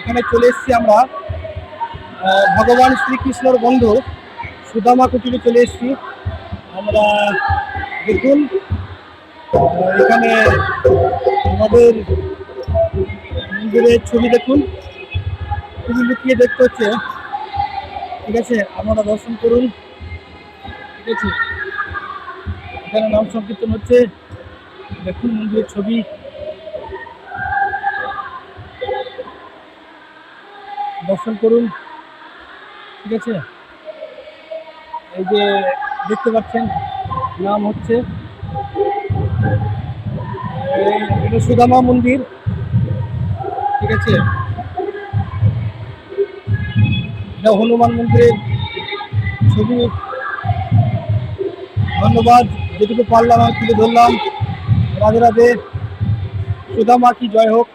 এখানে চলে এসেছি আমরা ভগবান শ্রীকৃষ্ণর বন্ধু সুদামা কুটিরে চলে এসেছি আমরা। দেখুন এখানে আমাদের মন্দিরের ছবি দেখুন, খুবই লুকিয়ে দেখতে হচ্ছে, ঠিক আছে? আপনারা দর্শন করুন, ঠিক আছে? এখানে নাম সংকীর্তন হচ্ছে, দেখুন মন্দিরের ছবি, দর্শন করুন, ঠিক আছে? এই যে দেখতে পাচ্ছেন নাম হচ্ছে এটা সুদামা মন্দির, ঠিক আছে? এটা হনুমান মন্দিরের ছবি। ধন্যবাদ, যেটুকু পারলাম আমি তুলে ধরলাম। রাধে রাধে, সুদামা কি জয় হোক।